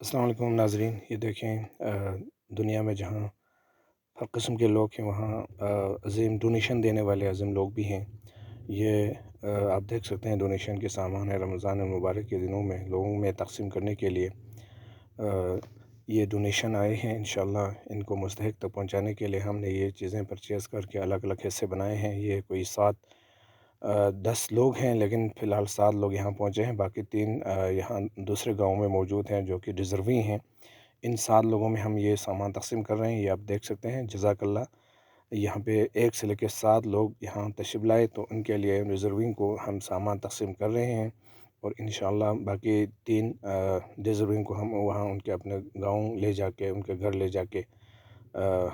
السلام علیکم ناظرین، یہ دیکھیں دنیا میں جہاں ہر قسم کے لوگ ہیں وہاں عظیم ڈونیشن دینے والے عظیم لوگ بھی ہیں۔ یہ آپ دیکھ سکتے ہیں ڈونیشن کے سامان ہے رمضان المبارک کے دنوں میں لوگوں میں تقسیم کرنے کے لیے یہ ڈونیشن آئے ہیں۔ انشاءاللہ ان کو مستحق تک پہنچانے کے لیے ہم نے یہ چیزیں پرچیز کر کے الگ الگ حصے بنائے ہیں۔ یہ کوئی 10 لوگ ہیں، لیکن فی الحال 7 لوگ یہاں پہنچے ہیں، باقی 3 یہاں دوسرے گاؤں میں موجود ہیں جو کہ ڈیزروی ہیں۔ ان 7 لوگوں میں ہم یہ سامان تقسیم کر رہے ہیں، یہ آپ دیکھ سکتے ہیں۔ جزاک اللہ۔ یہاں پہ 1 سے لے کے 7 لوگ یہاں تشریف لائے، تو ان کے لیے ڈیزروینگ کو ہم سامان تقسیم کر رہے ہیں، اور انشاءاللہ باقی 3 ڈیزروینگ کو ہم وہاں ان کے اپنے گاؤں لے جا کے ان کے گھر لے جا کے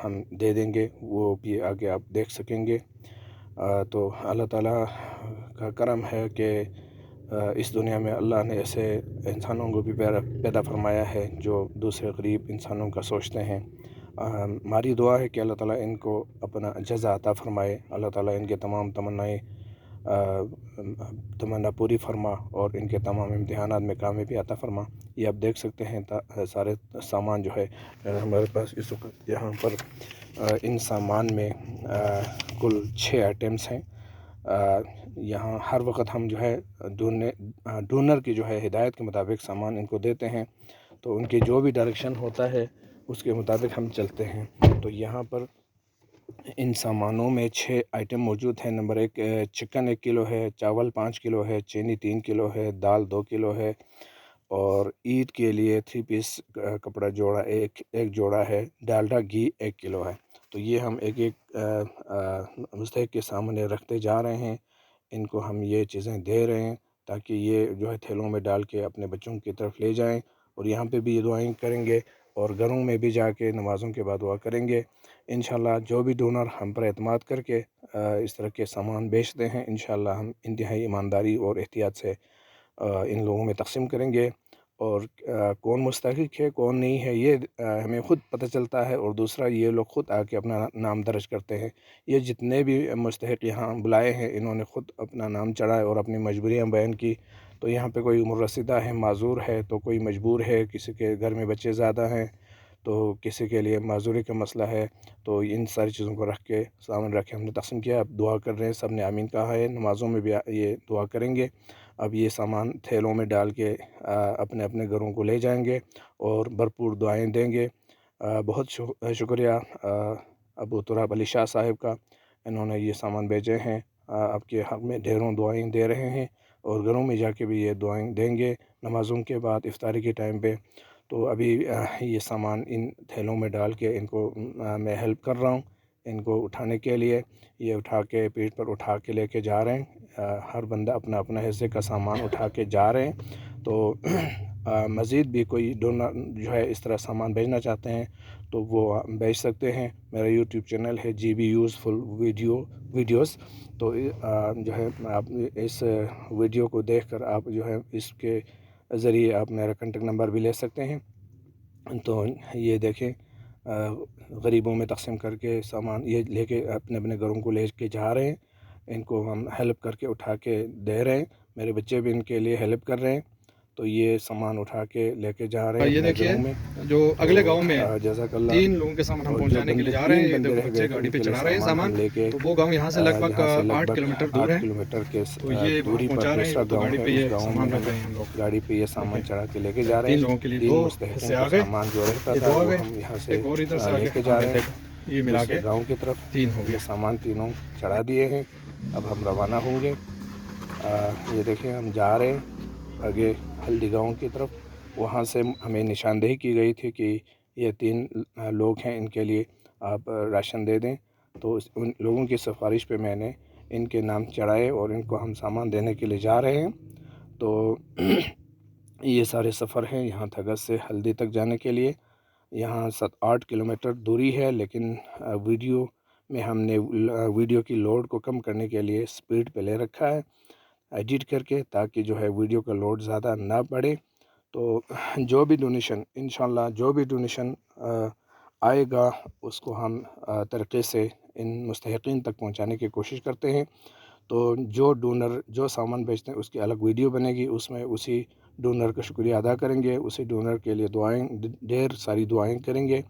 ہم دے دیں گے، وہ بھی آگے آپ دیکھ سکیں گے۔ تو اللہ تعالیٰ کا کرم ہے کہ اس دنیا میں اللہ نے ایسے انسانوں کو بھی پیدا فرمایا ہے جو دوسرے غریب انسانوں کا سوچتے ہیں۔ ہماری دعا ہے کہ اللہ تعالیٰ ان کو اپنا جزا عطا فرمائے، اللہ تعالیٰ ان کے تمام تمنا پوری فرما اور ان کے تمام امتحانات میں کامیابی عطا فرما۔ یہ آپ دیکھ سکتے ہیں سارے سامان جو ہے ہمارے پاس اس وقت یہاں پر ان سامان میں کل 6 آئٹمس ہیں۔ یہاں ہر وقت ہم جو ہے ڈونر کی جو ہے ہدایت کے مطابق سامان ان کو دیتے ہیں، تو ان کی جو بھی ڈائریکشن ہوتا ہے اس کے مطابق ہم چلتے ہیں۔ تو یہاں پر ان سامانوں میں 6 آئٹم موجود ہیں۔ نمبر 1 چکن 1 کلو ہے، چاول 5 کلو ہے، چینی 3 کلو ہے، دال 2 کلو ہے، اور عید کے لیے 3 پیس کپڑا جوڑا ایک جوڑا ہے، ڈالڈا گھی 1 کلو ہے۔ تو یہ ہم ایک مستحق کے سامنے رکھتے جا رہے ہیں، ان کو ہم یہ چیزیں دے رہے ہیں تاکہ یہ جو ہے تھیلوں میں ڈال کے اپنے بچوں کی طرف لے جائیں، اور یہاں پہ بھی یہ دعائیں کریں گے، اور گھروں میں بھی جا کے نمازوں کے بعد دعا کریں گے۔ انشاءاللہ جو بھی ڈونر ہم پر اعتماد کر کے اس طرح کے سامان بیچتے ہیں، انشاءاللہ ہم انتہائی ایمانداری اور احتیاط سے ان لوگوں میں تقسیم کریں گے، اور کون مستحق ہے کون نہیں ہے یہ ہمیں خود پتہ چلتا ہے، اور دوسرا یہ لوگ خود آ کے اپنا نام درج کرتے ہیں۔ یہ جتنے بھی مستحق یہاں بلائے ہیں انہوں نے خود اپنا نام چڑھائے اور اپنی مجبوریاں بیان کی۔ تو یہاں پہ کوئی عمر رسیدہ ہے، معذور ہے، تو کوئی مجبور ہے، کسی کے گھر میں بچے زیادہ ہیں تو کسی کے لیے معذوری کا مسئلہ ہے، تو ان ساری چیزوں کو رکھ کے سامنے رکھ کے ہم نے تقسیم کیا۔ اب دعا کر رہے ہیں، سب نے آمین کہا ہے، نمازوں میں بھی یہ دعا کریں گے۔ اب یہ سامان تھیلوں میں ڈال کے اپنے اپنے گھروں کو لے جائیں گے اور بھرپور دعائیں دیں گے۔ بہت شکریہ ابو تراب علی شاہ صاحب کا، انہوں نے یہ سامان بھیجے ہیں، آپ کے حق میں ڈھیروں دعائیں دے رہے ہیں، اور گھروں میں جا کے بھی یہ دعائیں دیں گے نمازوں کے بعد افطاری کے ٹائم پہ۔ تو ابھی یہ سامان ان تھیلوں میں ڈال کے ان کو میں ہیلپ کر رہا ہوں ان کو اٹھانے کے لیے۔ یہ اٹھا کے پیٹھ پر اٹھا کے لے کے جا رہے ہیں، ہر بندہ اپنا اپنا حصے کا سامان اٹھا کے جا رہے ہیں۔ تو مزید بھی کوئی ڈونر جو ہے اس طرح سامان بھیجنا چاہتے ہیں تو وہ بھیج سکتے ہیں۔ میرا یوٹیوب چینل ہے GB یوزفل ویڈیوز، تو جو ہے آپ اس ویڈیو کو دیکھ کر آپ جو ہے اس کے ذریعے آپ میرا کنٹیکٹ نمبر بھی لے سکتے ہیں۔ تو یہ دیکھیں غریبوں میں تقسیم کر کے سامان یہ لے کے اپنے اپنے گھروں کو لے کے جا رہے ہیں، ان کو ہم ہیلپ کر کے اٹھا کے دے رہے ہیں، میرے بچے بھی ان کے لیے ہیلپ کر رہے ہیں۔ تو یہ سامان اٹھا کے لے کے جا رہے ہیں یہ اپنے دیکھیے گھروں میں۔ جو اگلے گاؤں میں جزاک اللہ۔ 3 لوگوں کے سامان ہم اور جو پہنچانے کے لیے بندے جا رہے 3 ہیں، یہ بندے دیکھو رہ گئے بچے تھے ان گاڑی پہ کے لیے چڑھا رہے ہیں سامان ہم سامان، لے کے تو وہ گاؤں یہاں سے لگ یہاں سے لگ 8 بھگ کلومیٹر دور 8 ہے، کلومیٹر کے تو یہ وہاں دوری پر پہنچا رہے ہیں۔ دوسرا تو گاؤں گاڑی ہے، پہ اس یہ گاؤں میں سامان ہم رکھ رہے ہیں ہم لوگ۔ گاڑی پہ یہ دیکھیں سامان چڑھا کے لے کے جا رہے 3 ہیں۔ لوگوں کے لیے 3 2 مستحقوں حصے کا آ گئے، سامان جو رہتا یہ تھا 2 آ وہ گئے، ہم یہاں سے ایک اور ادھر سے آ لے گیا، کے ہاں جا رہے دیکھو یہ ہیں ملا دوسرے کے گاؤں کی طرف۔ 3 ہو یہ گیا۔ سامان تینوں چڑھا دیے ہیں، اب ہم روانہ ہوں گے۔ یہ دیکھیں ہم جا رہے ہیں آگے ہلدی گاؤں کی طرف۔ وہاں سے ہمیں نشاندہی کی گئی تھی کہ یہ 3 لوگ ہیں، ان کے لیے آپ راشن دے دیں، تو ان لوگوں کی سفارش پہ میں نے ان کے نام چڑھائے اور ان کو ہم سامان دینے کے لیے جا رہے ہیں۔ تو یہ سارے سفر ہیں یہاں تھگس سے ہلدی تک جانے کے لیے، یہاں 7-8 کلومیٹر دوری ہے، لیکن ویڈیو میں ہم نے ویڈیو کی لوڈ کو کم کرنے کے لیے سپیڈ پہ لے رکھا ہے ایڈٹ کر کے، تاکہ جو ہے ویڈیو کا لوڈ زیادہ نہ بڑھے۔ تو جو بھی ڈونیشن انشاءاللہ جو بھی ڈونیشن آئے گا اس کو ہم طریقے سے ان مستحقین تک پہنچانے کی کوشش کرتے ہیں۔ تو جو ڈونر جو سامان بیچتے ہیں اس کی الگ ویڈیو بنے گی، اس میں اسی ڈونر کا شکریہ ادا کریں گے، اسی ڈونر کے لیے دعائیں، ڈھیر ساری دعائیں کریں گے۔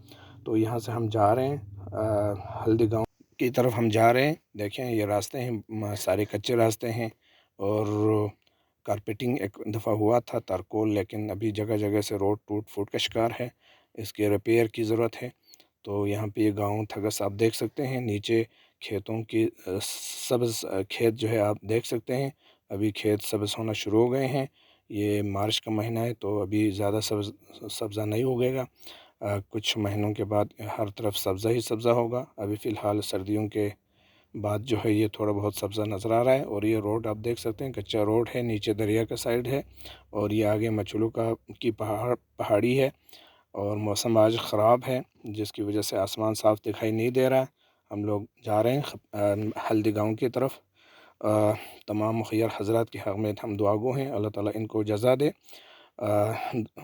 تو یہاں سے ہم جا رہے ہیں ہلدی گاؤں کی طرف ہم جا رہے ہیں۔ دیکھیں یہ راستے ہیں، سارے کچے راستے ہیں، اور کارپیٹنگ ایک دفعہ ہوا تھا تارکول، لیکن ابھی جگہ جگہ سے روڈ ٹوٹ پھوٹ کا شکار ہے، اس کے ریپیئر کی ضرورت ہے۔ تو یہاں پہ یہ گاؤں تھگس آپ دیکھ سکتے ہیں، نیچے کھیتوں کی سبز کھیت جو ہے آپ دیکھ سکتے ہیں، ابھی کھیت سبز ہونا شروع ہو گئے ہیں۔ یہ مارچ کا مہینہ ہے تو ابھی زیادہ سبزہ نہیں ہوگے گا، کچھ مہینوں کے بعد ہر طرف سبزہ ہی سبزہ ہوگا۔ ابھی فی الحال سردیوں کے بعد جو ہے یہ تھوڑا بہت سبزہ نظر آ رہا ہے، اور یہ روڈ آپ دیکھ سکتے ہیں کچا روڈ ہے، نیچے دریا کا سائڈ ہے، اور یہ آگے مچلو کی پہاڑی ہے، اور موسم آج خراب ہے جس کی وجہ سے آسمان صاف دکھائی نہیں دے رہا ہے۔ ہم لوگ جا رہے ہیں ہلدی گاؤں کی طرف۔ تمام مخیر حضرات کے حق میں ہم دعا گو ہیں، اللہ تعالیٰ ان کو جزا دے۔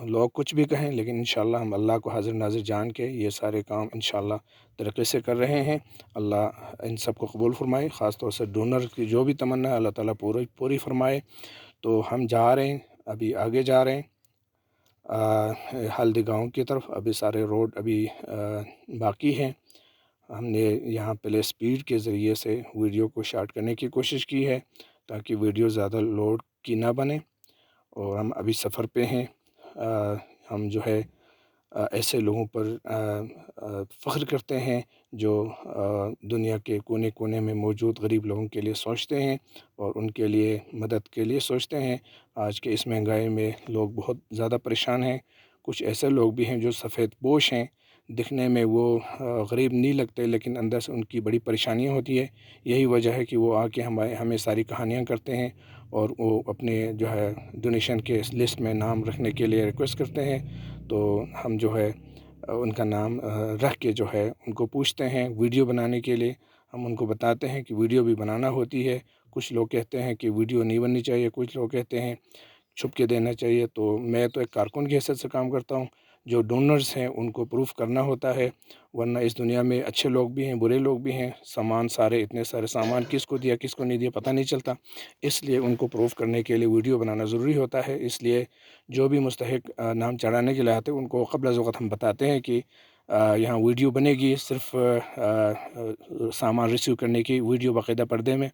لوگ کچھ بھی کہیں، لیکن انشاءاللہ ہم اللہ کو حاضر ناظر جان کے یہ سارے کام انشاءاللہ طریقے سے کر رہے ہیں۔ اللہ ان سب کو قبول فرمائے، خاص طور سے ڈونر کی جو بھی تمنا ہے اللہ تعالیٰ پوری فرمائے۔ تو ہم جا رہے ہیں، ابھی آگے جا رہے ہیں ہلدی گاؤں کی طرف۔ ابھی سارے روڈ ابھی باقی ہیں۔ ہم نے یہاں پہلے سپیڈ کے ذریعے سے ویڈیو کو شارٹ کرنے کی کوشش کی ہے تاکہ ویڈیو زیادہ لوڈ کی نہ بنے، اور ہم ابھی سفر پہ ہیں۔ ہم جو ہے ایسے لوگوں پر فخر کرتے ہیں جو دنیا کے کونے کونے میں موجود غریب لوگوں کے لیے سوچتے ہیں اور ان کے لیے مدد کے لیے سوچتے ہیں۔ آج کے اس مہنگائی میں لوگ بہت زیادہ پریشان ہیں۔ کچھ ایسے لوگ بھی ہیں جو سفید پوش ہیں، دکھنے میں وہ غریب نہیں لگتے، لیکن اندر سے ان کی بڑی پریشانیاں ہوتی ہے۔ یہی وجہ ہے کہ وہ آ کے ہمیں ساری کہانیاں کرتے ہیں، اور وہ اپنے جو ہے ڈونیشن کے لسٹ میں نام رکھنے کے لیے ریکویسٹ کرتے ہیں۔ تو ہم جو ہے ان کا نام رکھ کے جو ہے ان کو پوچھتے ہیں ویڈیو بنانے کے لیے۔ ہم ان کو بتاتے ہیں کہ ویڈیو بھی بنانا ہوتی ہے۔ کچھ لوگ کہتے ہیں کہ ویڈیو نہیں بننی چاہیے، کچھ لوگ کہتے ہیں چھپ کے دینا چاہیے۔ تو میں تو ایک کارکن کی حیثیت سے کام کرتا ہوں، جو ڈونرز ہیں ان کو پروف کرنا ہوتا ہے، ورنہ اس دنیا میں اچھے لوگ بھی ہیں، برے لوگ بھی ہیں۔ اتنے سارے سامان کس کو دیا کس کو نہیں دیا پتہ نہیں چلتا، اس لیے ان کو پروف کرنے کے لیے ویڈیو بنانا ضروری ہوتا ہے۔ اس لیے جو بھی مستحق نام چڑھانے کے لیے آتے ہیں ان کو قبل از وقت ہم بتاتے ہیں کہ یہاں ویڈیو بنے گی، صرف سامان ریسیو کرنے کی ویڈیو باقاعدہ پردے میں۔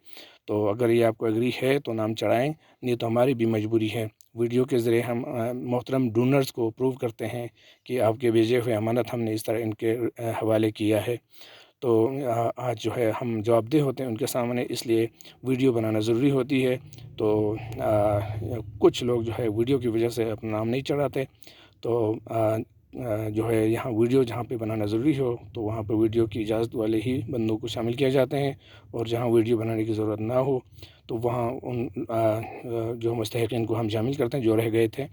تو اگر یہ آپ کو ایگری ہے تو نام چڑھائیں، نہیں تو ہماری بھی مجبوری ہے۔ ویڈیو کے ذریعے ہم محترم ڈونرز کو پروو کرتے ہیں کہ آپ کے بھیجے ہوئے امانت ہم نے اس طرح ان کے حوالے کیا ہے۔ تو آج جو ہے ہم جواب دہ ہوتے ہیں ان کے سامنے، اس لیے ویڈیو بنانا ضروری ہوتی ہے۔ تو کچھ لوگ جو ہے ویڈیو کی وجہ سے اپنا نام نہیں چڑھاتے، تو جو ہے یہاں ویڈیو جہاں پہ بنانا ضروری ہو تو وہاں پہ ویڈیو کی اجازت والے ہی بندوں کو شامل کیا جاتے ہیں، اور جہاں ویڈیو بنانے کی ضرورت نہ ہو تو وہاں ان جو مستحقین کو ہم شامل کرتے ہیں جو رہ گئے تھے۔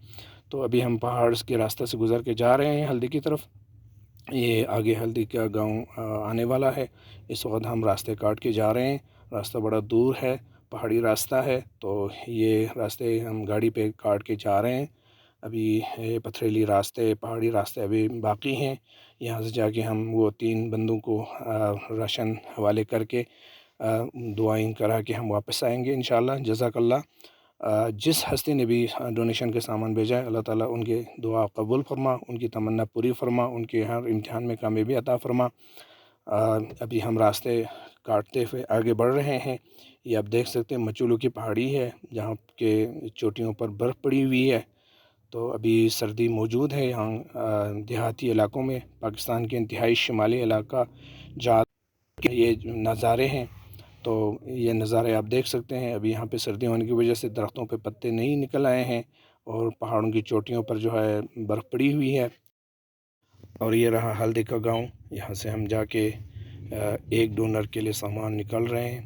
تو ابھی ہم پہاڑ کے راستے سے گزر کے جا رہے ہیں ہلدی کی طرف۔ یہ آگے ہلدی کا گاؤں آنے والا ہے، اس وقت ہم راستے کاٹ کے جا رہے ہیں۔ راستہ بڑا دور ہے، پہاڑی راستہ ہے، تو یہ راستے ہم گاڑی پہ کاٹ کے جا رہے ہیں۔ ابھی پتھریلی راستے، پہاڑی راستے ابھی باقی ہیں۔ یہاں سے جا کے ہم وہ 3 بندوں کو راشن حوالے کر کے دعائیں کرا کے ہم واپس آئیں گے انشاءاللہ۔ جزاک اللہ۔ جس ہستی نے بھی ڈونیشن کے سامان بھیجا ہے اللہ تعالیٰ ان کے دعا قبول فرما، ان کی تمنا پوری فرما، ان کے ہر امتحان میں کامیابی عطا فرما۔ ابھی ہم راستے کاٹتے ہوئے آگے بڑھ رہے ہیں۔ یہ آپ دیکھ سکتے ہیں مچولو کی پہاڑی ہے جہاں کے چوٹیوں پر برف پڑی ہوئی ہے، تو ابھی سردی موجود ہے یہاں دیہاتی علاقوں میں۔ پاکستان کے انتہائی شمالی علاقہ جہاں کے یہ نظارے ہیں، تو یہ نظارے آپ دیکھ سکتے ہیں۔ ابھی یہاں پہ سردی ہونے کی وجہ سے درختوں پہ پتے نہیں نکل آئے ہیں، اور پہاڑوں کی چوٹیوں پر جو ہے برف پڑی ہوئی ہے۔ اور یہ رہا ہلدی کا گاؤں، یہاں سے ہم جا کے ایک ڈونر کے لیے سامان نکال رہے ہیں،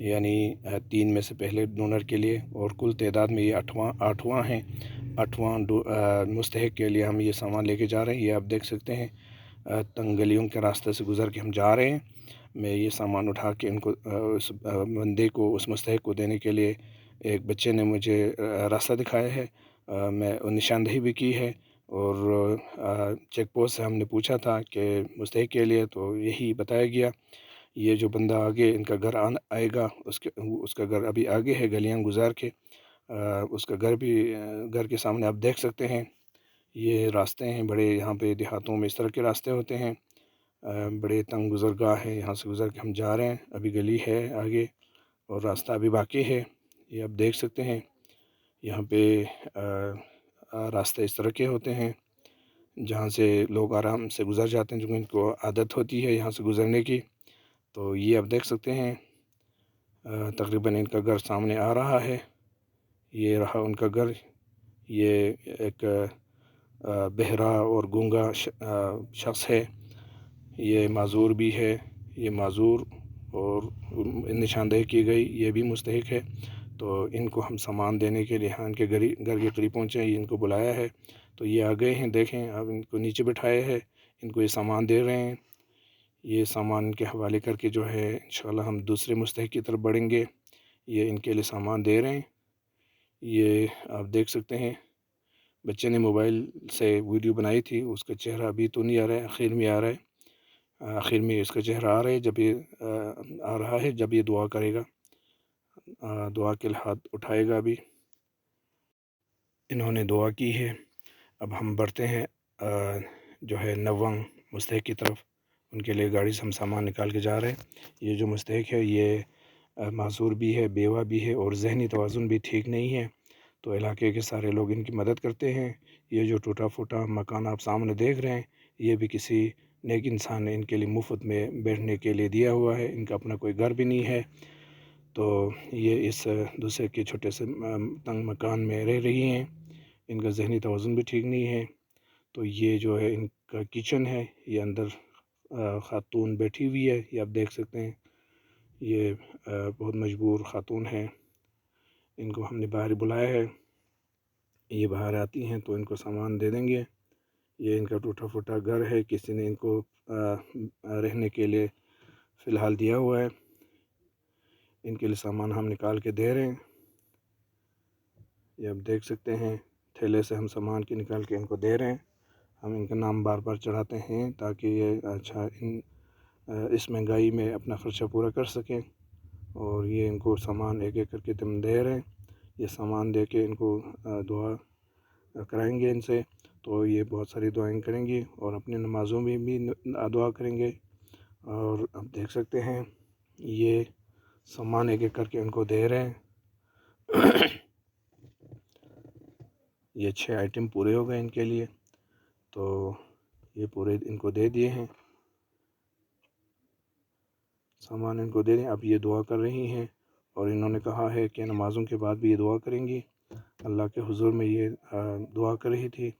یعنی 3 میں سے پہلے ڈونر کے لیے، اور کل تعداد میں یہ 8واں ہیں۔ 8واں مستحق کے لیے ہم یہ سامان لے کے جا رہے ہیں۔ یہ آپ دیکھ سکتے ہیں تنگ گلیوں کے راستے سے گزر کے ہم جا رہے ہیں۔ میں یہ سامان اٹھا کے ان کو اس بندے کو، اس مستحق کو دینے کے لیے، ایک بچے نے مجھے راستہ دکھایا ہے، میں نشاندہی بھی کی ہے، اور چیک پوسٹ سے ہم نے پوچھا تھا کہ مستحق کے لیے، تو یہی بتایا گیا۔ یہ جو بندہ آگے ان کا گھر آئے گا، اس کا گھر ابھی آگے ہے گلیاں گزار کے، اس کا گھر کے سامنے آپ دیکھ سکتے ہیں یہ راستے ہیں بڑے، یہاں پہ دیہاتوں میں اس طرح کے راستے ہوتے ہیں، بڑے تنگ گزرگاہ ہے، یہاں سے گزر کے ہم جا رہے ہیں، ابھی گلی ہے آگے اور راستہ ابھی باقی ہے، یہ آپ دیکھ سکتے ہیں یہاں پہ راستے اس طرح کے ہوتے ہیں جہاں سے لوگ آرام سے گزر جاتے ہیں، جو ان کو عادت ہوتی ہے یہاں سے گزرنے کی۔ تو یہ آپ دیکھ سکتے ہیں تقریباً ان کا گھر سامنے آ رہا ہے، یہ رہا ان کا گھر، یہ ایک بہرا اور گونگا شخص ہے، یہ معذور بھی ہے، یہ معذور اور نشاندہی کی گئی یہ بھی مستحق ہے۔ تو ان کو ہم سامان دینے کے لیے ان کے گھر کے قریب پہنچے ہیں، ان کو بلایا ہے تو یہ آ گئے ہیں، دیکھیں اب ان کو نیچے بٹھائے ہیں، ان کو یہ سامان دے رہے ہیں، یہ سامان کے حوالے کر کے جو ہے انشاءاللہ ہم دوسرے مستحق کی طرف بڑھیں گے۔ یہ ان کے لیے سامان دے رہے ہیں، یہ آپ دیکھ سکتے ہیں بچے نے موبائل سے ویڈیو بنائی تھی، اس کا چہرہ ابھی تو نہیں آ رہا ہے، آخر میں آ رہا ہے، آخر میں اس کا چہرہ آ رہا ہے جب یہ آ رہا ہے جب یہ دعا کرے گا، دعا کے ہاتھ اٹھائے گا۔ ابھی انہوں نے دعا کی ہے، اب ہم بڑھتے ہیں جو ہے نوّنگ مستحق کی طرف، ان کے لیے گاڑی سے ہم سامان نکال کے جا رہے ہیں۔ یہ جو مستحق ہے یہ معذور بھی ہے، بیوہ بھی ہے اور ذہنی توازن بھی ٹھیک نہیں ہے، تو علاقے کے سارے لوگ ان کی مدد کرتے ہیں۔ یہ جو ٹوٹا پھوٹا مکان آپ سامنے دیکھ رہے ہیں یہ بھی کسی نیک انسان نے ان کے لیے مفت میں بیٹھنے کے لیے دیا ہوا ہے، ان کا اپنا کوئی گھر بھی نہیں ہے، تو یہ اس دوسرے کے چھوٹے سے تنگ مکان میں رہ رہی ہیں، ان کا ذہنی توازن بھی ٹھیک نہیں ہے۔ تو یہ جو ہے ان کا کچن ہے، یہ اندر خاتون بیٹھی ہوئی ہے، یہ آپ دیکھ سکتے ہیں، یہ بہت مجبور خاتون ہے، ان کو ہم نے باہر بلایا ہے، یہ باہر آتی ہیں تو ان کو سامان دے دیں گے۔ یہ ان کا ٹوٹا پھوٹا گھر ہے، کسی نے ان کو رہنے کے لیے فی الحال دیا ہوا ہے، ان کے لیے سامان ہم نکال کے دے رہے ہیں، یہ آپ دیکھ سکتے ہیں تھیلے سے ہم سامان کے نکال کے ان کو دے رہے ہیں، ہم ان کا نام بار بار چڑھاتے ہیں تاکہ یہ اچھا اس مہنگائی میں اپنا خرچہ پورا کر سکیں، اور یہ ان کو سامان ایک ایک کر کے ہم دے رہے ہیں، یہ سامان دے کے ان کو دعا کرائیں گے ان سے، تو یہ بہت ساری دعائیں کریں گی اور اپنی نمازوں میں بھی دعا کریں گے۔ اور آپ دیکھ سکتے ہیں یہ سامان ایک ایک کر کے ان کو دے رہے ہیں۔ یہ 6 آئٹم پورے ہو گئے ان کے لیے، تو یہ پورے ان کو دے دیے ہیں، سامان ان کو دے دیں۔ اب یہ دعا کر رہی ہیں اور انہوں نے کہا ہے کہ نمازوں کے بعد بھی یہ دعا کریں گی، اللہ کے حضور میں یہ دعا کر رہی تھی،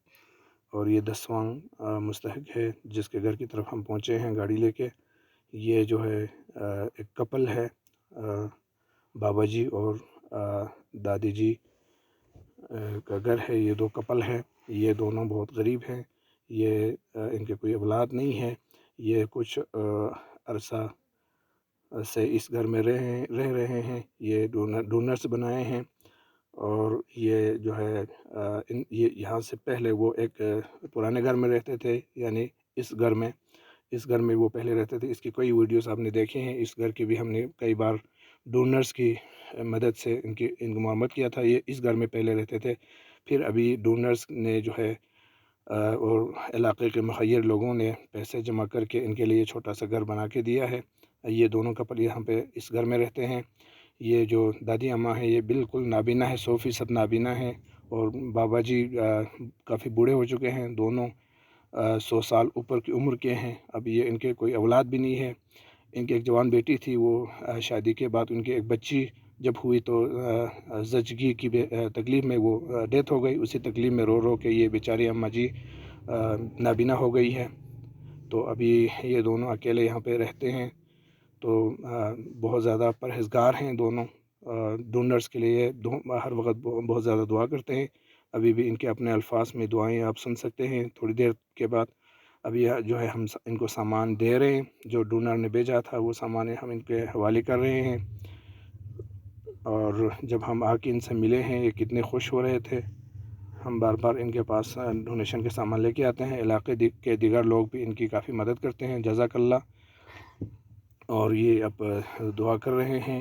اور یہ 10واں مستحق ہے جس کے گھر کی طرف ہم پہنچے ہیں گاڑی لے کے۔ یہ جو ہے ایک کپل ہے، بابا جی اور دادی جی کا گھر ہے، یہ 2 کپل ہے، یہ دونوں بہت غریب ہیں، یہ ان کے کوئی اولاد نہیں ہے، یہ کچھ عرصہ سے اس گھر میں رہ رہے ہیں، یہ ڈونرز بنائے ہیں، اور یہ جو ہے یہ یہاں سے پہلے وہ ایک پرانے گھر میں رہتے تھے، یعنی اس گھر میں وہ پہلے رہتے تھے، اس کی کوئی ویڈیوز آپ نے دیکھے ہیں، اس گھر کی بھی ہم نے کئی بار ڈونرز کی مدد سے ان کو مرمت کیا تھا، یہ اس گھر میں پہلے رہتے تھے، پھر ابھی ڈونرز نے جو ہے اور علاقے کے مخیر لوگوں نے پیسے جمع کر کے ان کے لیے چھوٹا سا گھر بنا کے دیا ہے۔ یہ دونوں کپل یہاں پہ اس گھر میں رہتے ہیں۔ یہ جو دادی اماں ہیں یہ بالکل نابینا ہے، 100% نابینا ہے، اور بابا جی کافی بوڑھے ہو چکے ہیں، دونوں 100 سال اوپر کی عمر کے ہیں، اب یہ ان کے کوئی اولاد بھی نہیں ہے۔ ان کی ایک جوان بیٹی تھی، وہ شادی کے بعد ان کی ایک بچی جب ہوئی تو زچگی کی تکلیف میں وہ ڈیتھ ہو گئی، اسی تکلیف میں رو کے یہ بیچاری اماں جی نابینا ہو گئی ہے، تو ابھی یہ دونوں اکیلے یہاں پہ رہتے ہیں، تو بہت زیادہ پرہیزگار ہیں دونوں، ڈونرز کے لیے ہر وقت بہت زیادہ دعا کرتے ہیں، ابھی بھی ان کے اپنے الفاظ میں دعائیں آپ سن سکتے ہیں تھوڑی دیر کے بعد۔ ابھی جو ہے ہم ان کو سامان دے رہے ہیں، جو ڈونر نے بھیجا تھا وہ سامان ہم ان کے حوالے کر رہے ہیں، اور جب ہم آ کے ان سے ملے ہیں یہ کتنے خوش ہو رہے تھے، ہم بار بار ان کے پاس ڈونیشن کے سامان لے کے آتے ہیں، علاقے کے دیگر لوگ بھی ان کی کافی مدد کرتے ہیں، جزاک اللہ، اور یہ اب دعا کر رہے ہیں،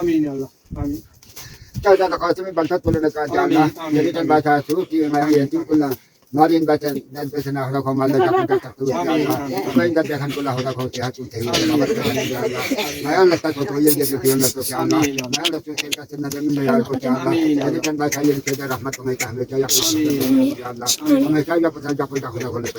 آمين يا الله آمين Cada cosa mi balta tulen ka jalla jadi kan baca tu ki mai yang tu kula marin baca dan baca na hora ko mal da ka tu jalla mai da kan kula hora ko ti hatu te mai an la ta ko ye ye ki an la to jalla mai an la tu ka sen na min ya ko jalla jadi kan baca ye ke da rahmat ko mai ka me ya ko jalla mai ka ya ko ja ko da ko le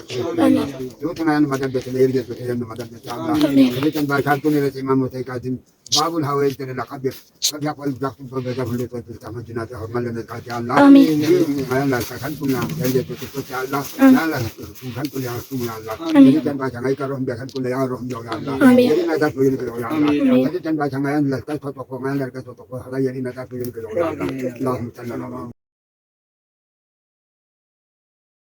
tu tu na madan baca le ye ke na madan jalla jadi kan baca tu ne imam te ka din باب الهوى ترى لقبر قد يقول بياخذ بابا اللي تقول تمام جنات هم لنا قال الله امين ما لا كان كنا اللي تقول الله لا لا كان كل يا رسول الله اللي كان باجا غير روح كان كل يا روح يا الله اللي لا تقول يا الله اللي كان باجا غير لا تقول ما لا تقول هذا اللي لا تقول يا الله اللهم صل على